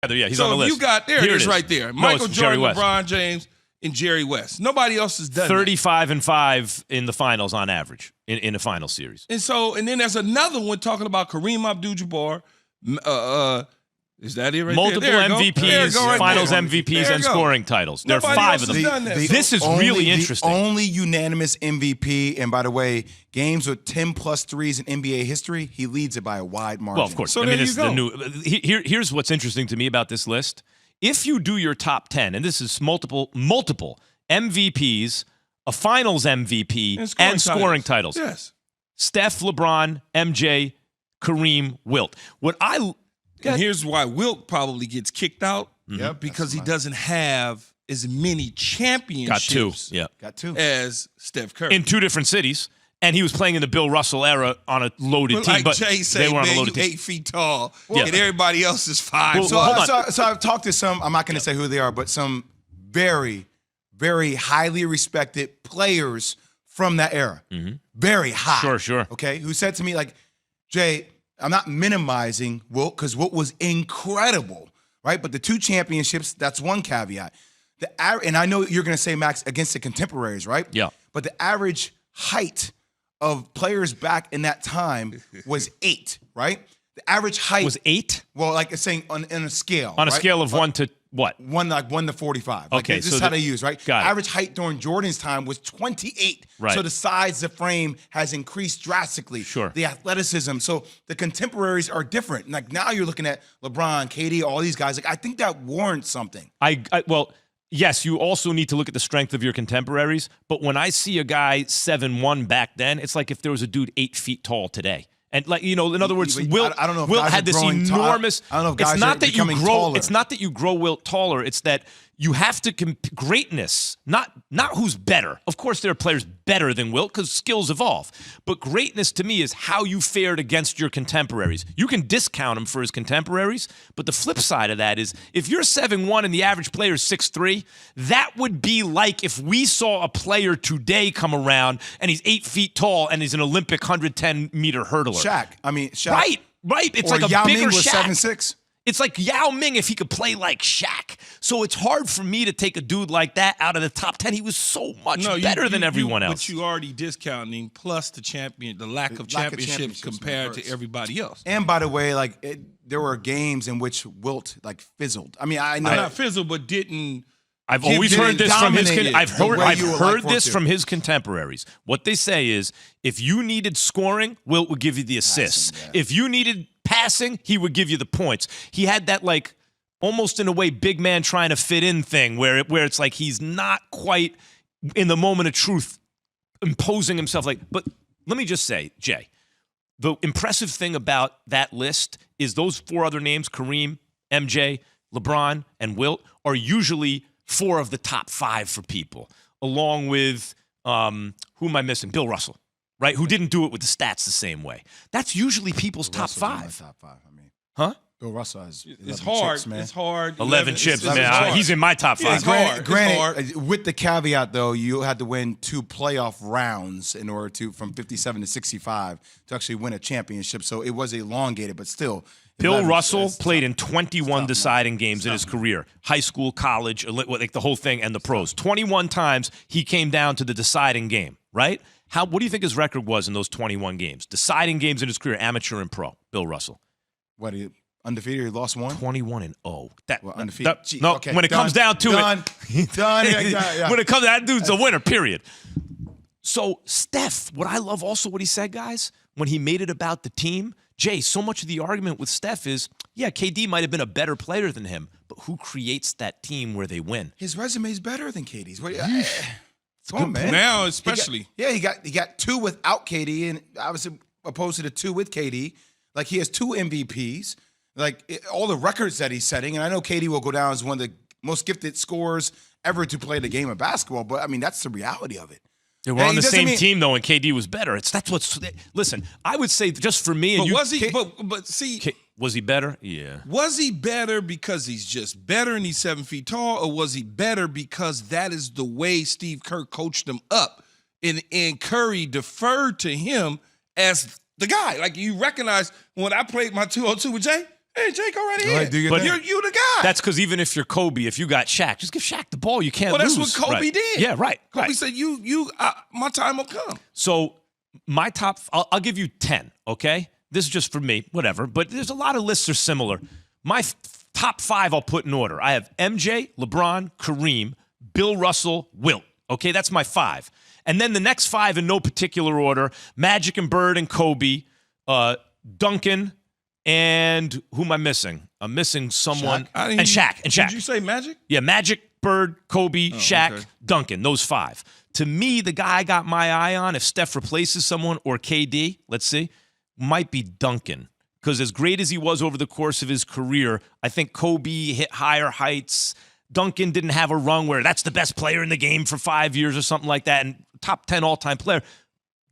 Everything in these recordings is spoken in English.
Yeah, he's so on the list. You got there. Here It is is. right there. No, Michael it's Jerry Jordan, West. LeBron James, and Jerry West. Nobody else has done 35-5 in the finals on average in the final series. And then there's another one talking about Kareem Abdul-Jabbar. Is that it right Multiple there? MVPs, Right finals there. MVPs, and scoring titles. There are Nobody 5 else of them. has done that. This is really interesting. The only unanimous MVP, and by the way, games with 10+ threes in NBA history, he leads it by a wide margin. Well, of course. So I mean, there it's you the go. new. Here's what's interesting to me about this list. If you do your top 10, and this is multiple MVPs, a Finals MVP, and scoring titles. Yes. Steph, LeBron, MJ, Kareem, Wilt. And here's why Wilt probably gets kicked out. Yep, Because he doesn't have as many championships Got two. as Steph Curry. in 2 different cities, and he was playing in the Bill Russell era on a loaded team. Like But Jay they said, were on a man, you loaded team. 8 feet tall, Yeah. and everybody else is 5. Well, So, hold on. so I've talked to some, I'm not going to say who they are, but some very, very highly respected players from that era. Very high. Sure. Okay, who said to me, like, Jay, I'm not minimizing Wilt because Wilt was incredible, right? But the 2 championships, that's one caveat. And I know you're going to say, Max, against the contemporaries, right? Yeah. But the average height of players back in that time was 8, right? The average height Was 8? Well, like it's saying on a scale. On a right? scale of 1 to what? 1 to 45. Like, Okay, this so is how they use, right? got it. Average height during Jordan's time was 28. Right. So the size of the frame has increased drastically. Sure. The athleticism. So the contemporaries are different. Like now you're looking at LeBron, KD, all these guys. Like I think that warrants something. Well, yes, you also need to look at the strength of your contemporaries. But when I see a guy 7'1" back then, it's like if there was a dude 8 feet tall today. And like in other words, But Wilt, I don't know if Wilt guys had are this growing enormous. I don't know if guys it's not are that you becoming grow. taller. It's not that you grow Wilt taller. It's that you have to greatness, not who's better. Of course, there are players better than Wilt because skills evolve. But greatness to me is how you fared against your contemporaries. You can discount him for his contemporaries, but the flip side of that is if you're 7'1" and the average player is 6'3", that would be like if we saw a player today come around and he's 8 feet tall and he's an Olympic 110-meter hurdler. Shaq. Right. It's or like a Yao bigger Ming was Shaq. 7'6". It's like Yao Ming if he could play like Shaq. So it's hard for me to take a dude like that out of the top 10. He was so much better than everyone else. But you already discounting plus the lack of championships compared to everybody else. And by the way, there were games in which Wilt fizzled. I mean, I know Not fizzled, but didn't. I've always heard this from his. I've heard this to. from his contemporaries. What they say is, if you needed scoring, Wilt would give you the assists. Passing, yeah. If you needed passing, he would give you the points. He had that almost in a way big man trying to fit in thing where it's like he's not quite in the moment of truth imposing himself. But let me just say, Jay, the impressive thing about that list is those 4 other names: Kareem, MJ, LeBron, and Wilt are usually 4 of the top 5 for people, along with, who am I missing? Bill Russell, right? Who didn't do it with the stats the same way. That's usually people's top 5. Top 5. I mean, Huh? Bill Russell has It's hard. chips, man. It's hard. 11 chips, it's man. hard. He's in my top 5. Yeah, it's hard. Granted, with the caveat though, you had to win 2 playoff rounds in order to, from 57 to 65, to actually win a championship. So it was elongated, but still. Bill 11 Russell is played tough. in 21 deciding games in his career. High school, college, like the whole thing, and the pros. 21 times he came down to the deciding game, right? What do you think his record was in those 21 games? Deciding games in his career, amateur and pro, Bill Russell. What, he undefeated? He lost 1? 21-0. Undefeated. Okay, when it comes down to it. Done. Yeah. When it comes, that dude's a winner, period. So Steph, what I love also what he said, guys, when he made it about the team, Jay, so much of the argument with Steph is, yeah, KD might have been a better player than him, but who creates that team where they win? His resume's better than KD's. Come on, man. Now, especially. He got 2 without KD, and obviously opposed to the 2 with KD. Like, he has 2 MVPs. All the records that he's setting, and I know KD will go down as one of the most gifted scorers ever to play the game of basketball, but, I mean, that's the reality of it. They were on the same team, though, and KD was better. Listen, I would say just for me. But was he? But see. Was he better? Yeah. Was he better because he's just better and he's 7 feet tall, or was he better because that is the way Steve Kerr coached him up, and Curry deferred to him as the guy? Like, you recognize when I played my 2-on-2 with Jay, Hey, Jake already Go ahead, do your But thing. You the guy. That's because even if you're Kobe, if you got Shaq, just give Shaq the ball. You can't well, that's lose. what Kobe Right. did. Yeah, right. Kobe right. said, my time will come. So my top, I'll give you 10, okay? This is just for me, whatever. But there's a lot of lists are similar. My top 5 I'll put in order. I have MJ, LeBron, Kareem, Bill Russell, Wilt. Okay, that's my 5. And then the next 5 in no particular order, Magic and Bird and Kobe, Duncan, and who am I missing? I'm missing someone. And Shaq. Did you say Magic? Yeah, Magic, Bird, Kobe, Shaq, okay. Duncan, those 5. To me, the guy I got my eye on, if Steph replaces someone or KD, let's see, might be Duncan. Because as great as he was over the course of his career, I think Kobe hit higher heights. Duncan didn't have a run where that's the best player in the game for 5 years or something like that, and top 10 all-time player.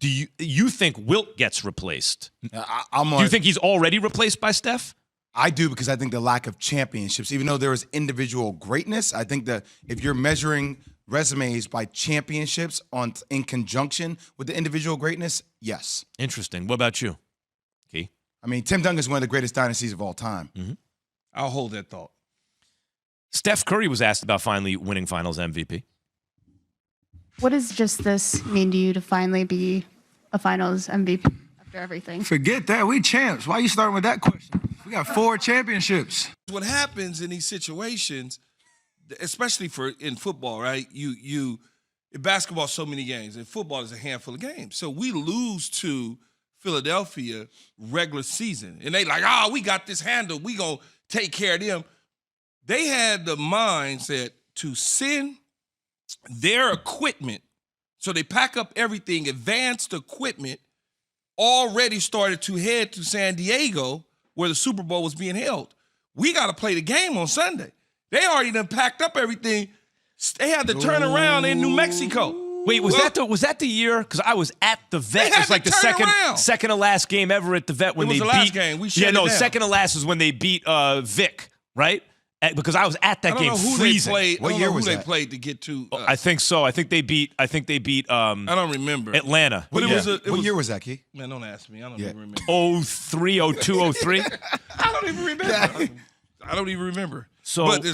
Do you think Wilt gets replaced? Do you think he's already replaced by Steph? I do, because I think the lack of championships, even though there is individual greatness, I think that if you're measuring resumes by championships in conjunction with the individual greatness, yes. Interesting. What about you, Key? I mean, Tim Duncan is one of the greatest dynasties of all time. Mm-hmm. I'll hold that thought. Steph Curry was asked about finally winning Finals MVP. What does just this mean to you to finally be a Finals MVP after everything? Forget that. We champs. Why are you starting with that question? We got 4 championships. What happens in these situations, especially in football, right? In basketball, so many games. In football, there's a handful of games. So we lose to Philadelphia regular season. And they like, we got this handled. We gonna take care of them. They had the mindset to send their equipment. So they pack up everything, advanced equipment, already started to head to San Diego where the Super Bowl was being held. We got to play the game on Sunday. They already done packed up everything. They had to turn around in New Mexico. Wait, was that the year? Because I was at the vet. They had It's like to the turn around. second to last game ever at the vet when It was they the beat. last game. We shut it down. second to last is when they beat Vic, right? Because I was at that I don't game know who freezing. they played. What I don't year know who was they that? played to get to. I think so. I think they beat. I don't remember. Atlanta. But What year was that, Key? Man, don't ask me. I don't even remember. 03, 02, 03. I don't even remember. I don't even remember. So- but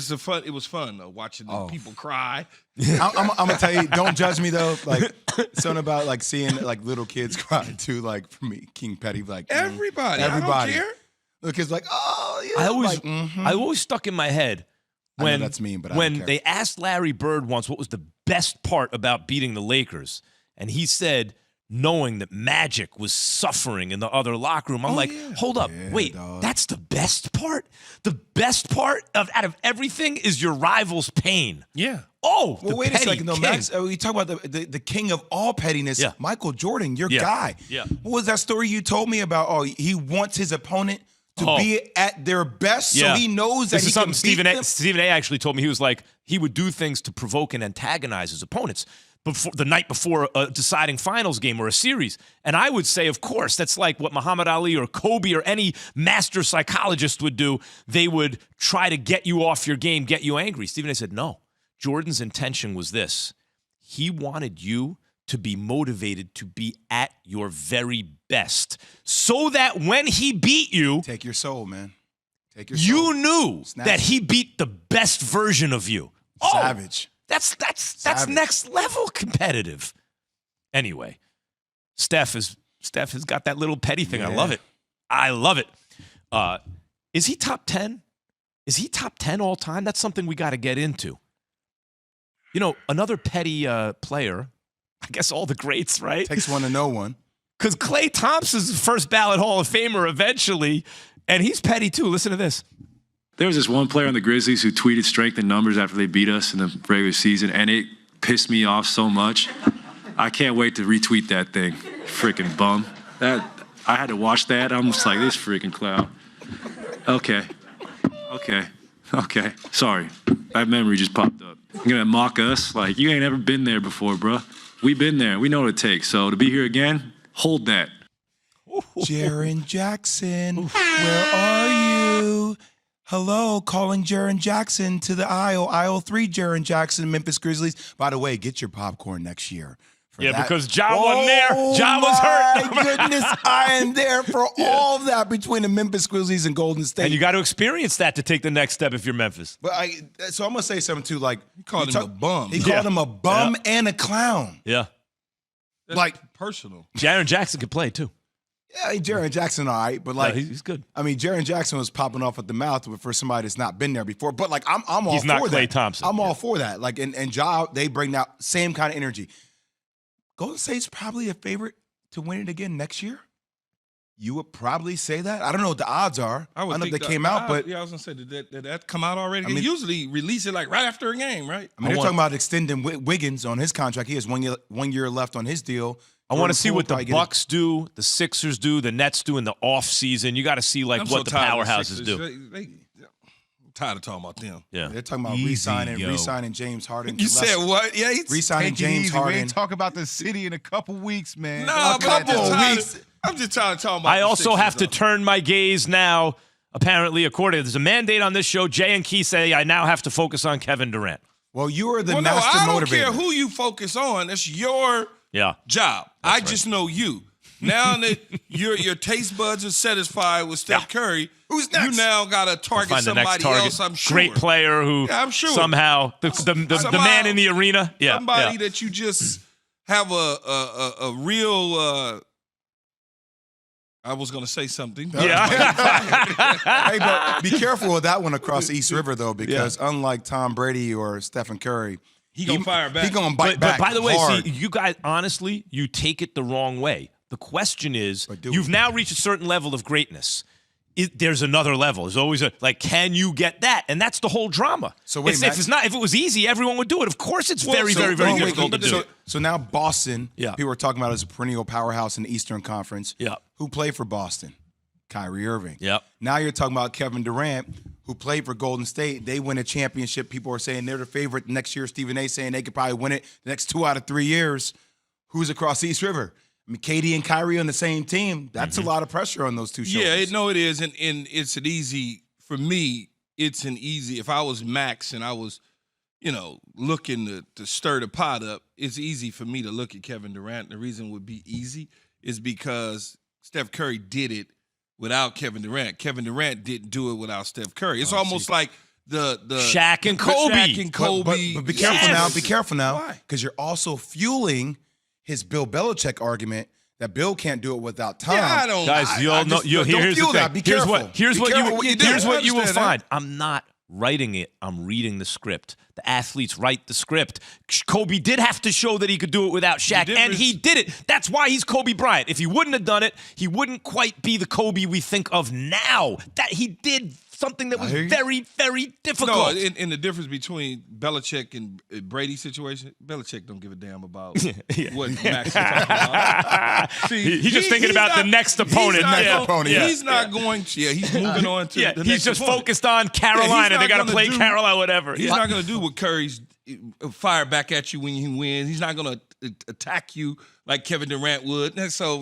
it was fun though, watching the people cry. I'm gonna tell you, don't judge me though. Like something about like seeing like little kids cry too. Like for me, King Petty, like Everybody. everybody. I don't care. The kids like, oh, yeah. I always stuck in my head I know when that's mean, but I when don't care. they asked Larry Bird once what was the best part about beating the Lakers, and he said knowing that Magic was suffering in the other locker room. I'm like, hold up, wait, dog. that's the best part? The best part out of everything is your rival's pain. Yeah. Oh, Well, the wait a petty second, though, king. Max. You talk about the king of all pettiness, Yeah. Michael Jordan, your Yeah. guy. Yeah. What was that story you told me about? Oh, he wants his opponent to be at their best, so he knows that This he is something can beat them. Stephen A. actually told me. He was like, he would do things to provoke and antagonize his opponents the night before a deciding finals game or a series. And I would say, of course, that's like what Muhammad Ali or Kobe or any master psychologist would do. They would try to get you off your game, get you angry. Stephen A. said, no. Jordan's intention was this. He wanted you to be motivated to be at your very best so that when he beat you, Take your soul, man. Take your soul. you knew Snatch that it. he beat the best version of you. Savage. That's Savage. next level competitive. Anyway, Steph has got that little petty thing. I Yeah. love it. I love it. Is he top 10? Is he top 10 all time? That's something we got to get into. You know, another petty player, I guess all the greats, right? Takes one to know one. Because Klay Thompson's first ballot Hall of Famer eventually, and he's petty too. Listen to this. There was this one player on the Grizzlies who tweeted strength in numbers after they beat us in the regular season, and it pissed me off so much. I can't wait to retweet that thing. Freaking bum. I had to watch that. I'm just like, this freaking clown. Okay. Sorry. That memory just popped up. You're gonna mock us? Like, you ain't ever been there before, bruh. We been there. We know what it takes. So to be here again, hold that. Jaren Jackson, where are you? Hello, calling Jaren Jackson to the aisle 3, Jaren Jackson, Memphis Grizzlies. By the way, get your popcorn next year Yeah, that. because Ja wasn't there. Ja was hurt. My goodness, I am there for all of that between the Memphis Grizzlies and Golden State. And you got to experience that to take the next step if you're Memphis. But so I'm gonna say something too. Like He called him a bum. He called him a bum and a clown. Yeah. That's like- personal. Jaren Jackson could play too. Yeah, Jaren Jackson, all right, but like he's good. I mean, Jaren Jackson was popping off at the mouth for somebody that's not been there before. But like, I'm all He's for not that. Klay Thompson. I'm all for that. Like, and Ja, they bring that same kind of energy. Golden State's probably a favorite to win it again next year. You would probably say that. I don't know what the odds are. I don't know if they came out, but yeah, I was gonna say, did that come out already? I mean- They usually release it like right after a game, right? I mean, they're talking about extending Wiggins on his contract. He has 1 year left on his deal. I want to see what the probably get Bucks do, the Sixers do, the Nets do in the off season. You got to see like I'm what so the tired of the powerhouses Sixers. do. I'm tired of talking about them. Yeah. They're talking about Easy, re-signing yo. James Harden. You said what? Yeah, he's re-signing Take it James easy. We Harden. ain't talk about the city in a couple weeks, man. no, but I'm couple just of tired weeks. I'm just tired of talking about. I the also Sixers, have to though. turn my gaze now. Apparently, according there's a mandate on this show. Jay and Key say I now have to focus on Kevin Durant. Well, you are the Well, no, master I don't motivator. care who you focus on. That's your Yeah. job. I just know you. Now that your taste buds are satisfied with Steph Curry, Who's next? you now got to target Find the next somebody target. else. I'm sure. Great player who Yeah, I'm sure. somehow the man in the arena. Yeah. Somebody yeah. that you just have a real. I was gonna say something. Yeah. Hey, but be careful with that one across the East River, though, because unlike Tom Brady or Stephen Curry, He gonna fire back. He gonna bite But back. by the way, hard. see, you guys, honestly, you take it the wrong way. The question is, But do you've we? now reached a certain level of greatness. There's another level. There's always can you get that? And that's the whole drama. So wait, if it was easy, everyone would do it. Of course, it's Well, very, so- very, very oh, wait, difficult to but do. So now Boston, Yeah. people are talking about as a perennial powerhouse in the Eastern Conference. Yeah. Who played for Boston? Kyrie Irving. Yep. Now you're talking about Kevin Durant, who played for Golden State. They win a championship. People are saying they're the favorite next year. Stephen A. saying they could probably win it the next 2 out of 3 years. Who's across the East River? I mean, KD and Kyrie on the same team. That's a lot of pressure on those two shoulders. Yeah, it is, and it's an easy for me. It's an easy. If I was Max and I was, looking to stir the pot up, it's easy for me to look at Kevin Durant. The reason it would be easy is because Steph Curry did it without Kevin Durant. Kevin Durant didn't do it without Steph Curry. It's almost like the Shaq and Kobe. Shaq and Kobe. But be careful now. Yes. Be careful now, Why? because you're also fueling his Bill Belichick argument that Bill can't do it without Tom. Yeah, I don't. Guys, I- you all know. just- Here's don't the feel thing. that. Be Here's careful. what. Here's Be what careful you. what you do. Here's I what you will understand find. I'm not writing it. I'm reading the script. The athletes write the script. Kobe did have to show that he could do it without Shaq, and he did it. That's why he's Kobe Bryant. If he wouldn't have done it, he wouldn't quite be the Kobe we think of now. That he did something that was hear you. very, very No, difficult. and the difference between Belichick and Brady's situation, Belichick don't give a damn about what Max is talking about. See, He's just thinking about the next opponent. He's not, Yeah. going, he's not going to. Yeah, he's moving on to Yeah, the he's next just opponent. focused on Carolina. Yeah, he's They not got to gonna play do- Carolina, whatever. He's Yeah. not going to do what Curry's fire back at you when he wins. He's not going to attack you like Kevin Durant would. And so